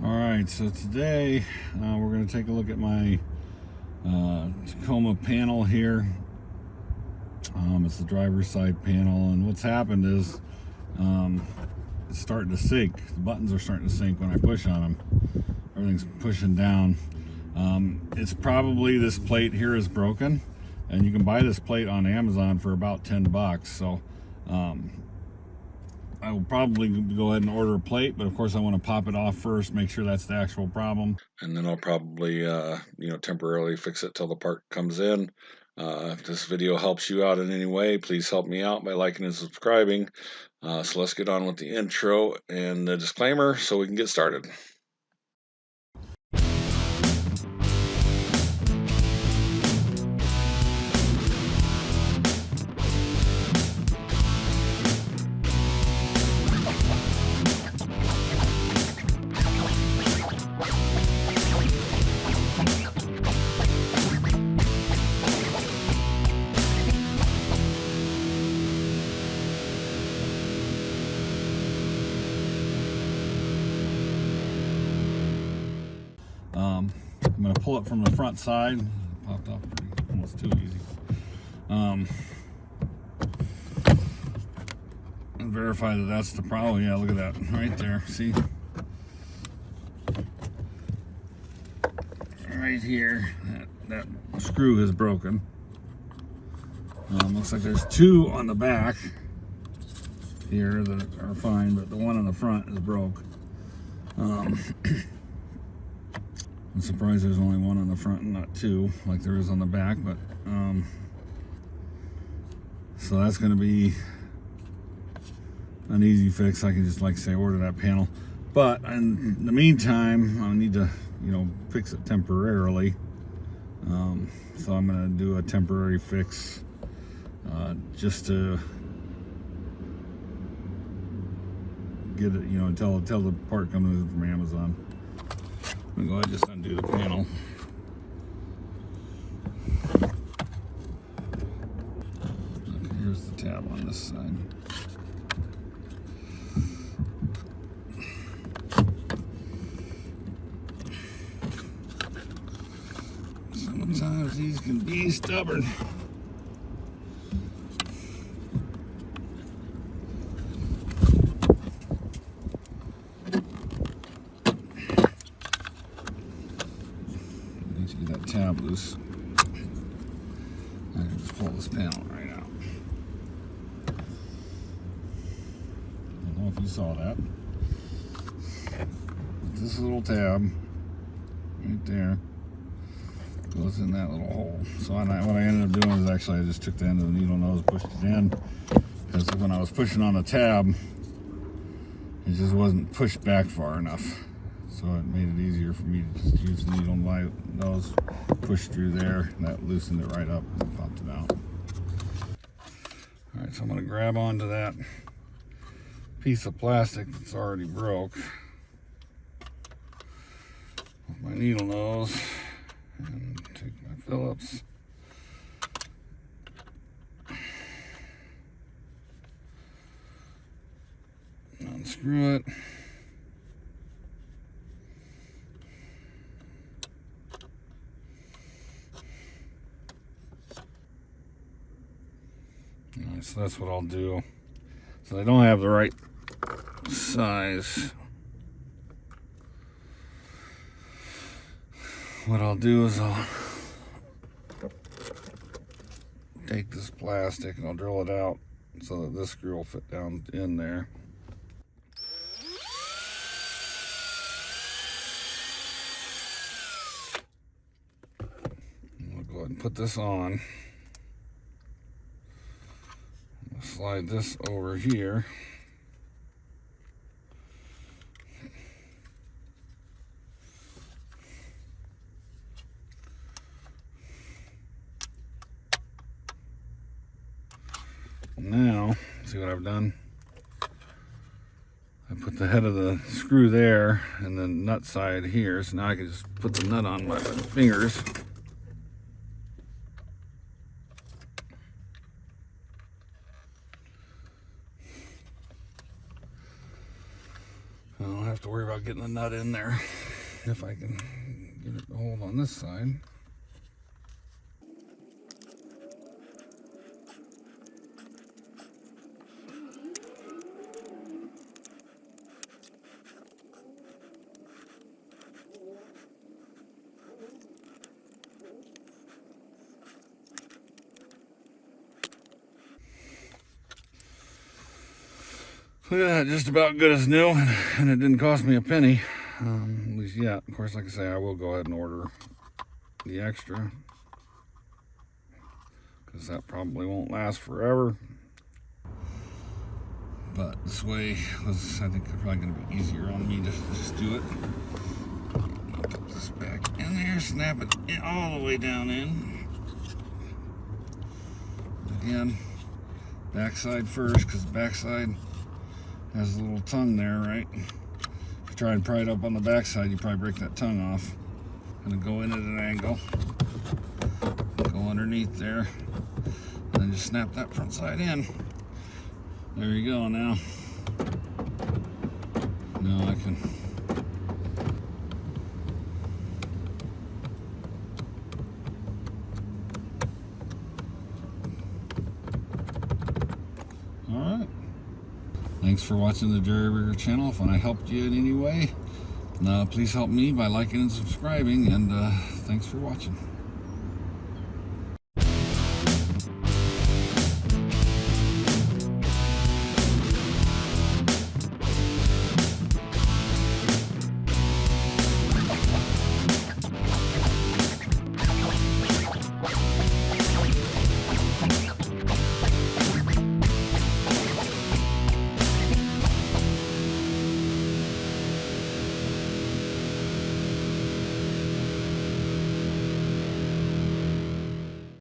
Alright, so today we're going to take a look at my Tacoma panel here. It's the driver's side panel, and what's happened is it's starting to sink. The buttons are starting to sink when I push on them. Everything's pushing down. It's probably this plate here is broken, and you can buy this plate on Amazon for about $10. So I will probably go ahead and order a plate, but of course I want to pop it off first, make sure that's the actual problem. And then I'll probably, temporarily fix it till the part comes in. If this video helps you out in any way, please help me out by liking and subscribing. So let's get on with the intro and the disclaimer so we can get started. I'm going to pull it from the front side. Popped off almost too easy. And verify that that's the problem. Yeah, look at that right there. See? Right here, that screw is broken. Looks like there's two on the back here that are fine, but the one on the front is broke. I'm surprised there's only one on the front and not two like there is on the back, but so that's going to be an easy fix. I can just, like say, order that panel, but in the meantime I need to fix it temporarily. So I'm going to do a temporary fix just to get it, until the part comes in from Amazon. I'm going to go ahead and just undo the panel. Okay, here's the tab on this side. Sometimes these can be stubborn. Get that tab loose. I can just pull this panel right out. I don't know if you saw that. This little tab right there goes in that little hole. So what I ended up doing is actually I just took the end of the needle nose, pushed it in, because when I was pushing on the tab, it just wasn't pushed back far enough. So it made it easier for me to just use the needle in my nose, push through there, and that loosened it right up and popped it out. All right, so I'm gonna grab onto that piece of plastic that's already broke with my needle nose and take my Phillips. Unscrew it. Alright, so that's what I'll do. So I don't have the right size. What I'll do is I'll take this plastic and I'll drill it out so that this screw will fit down in there. And we'll go ahead and put this on. Slide this over here. Now, see what I've done? I put the head of the screw there and the nut side here, so now I can just put the nut on my fingers. have to worry about getting the nut in there if I can get it to hold on this side. Look at that, just about good as new, and it didn't cost me a penny. At least yet. Of course, like I say, I will go ahead and order the extra, because that probably won't last forever. But this way was, I think, probably going to be easier on me to just do it. Put this back in there, snap it all the way down in. Again, backside first, because the backside has a little tongue there, right? If you try and pry it up on the backside, you probably break that tongue off. Gonna go in at an angle, go underneath there, and then just snap that front side in. There you go. Now I can alright. Thanks for watching the Jerry Rigger channel. If I helped you in any way, please help me by liking and subscribing, and thanks for watching.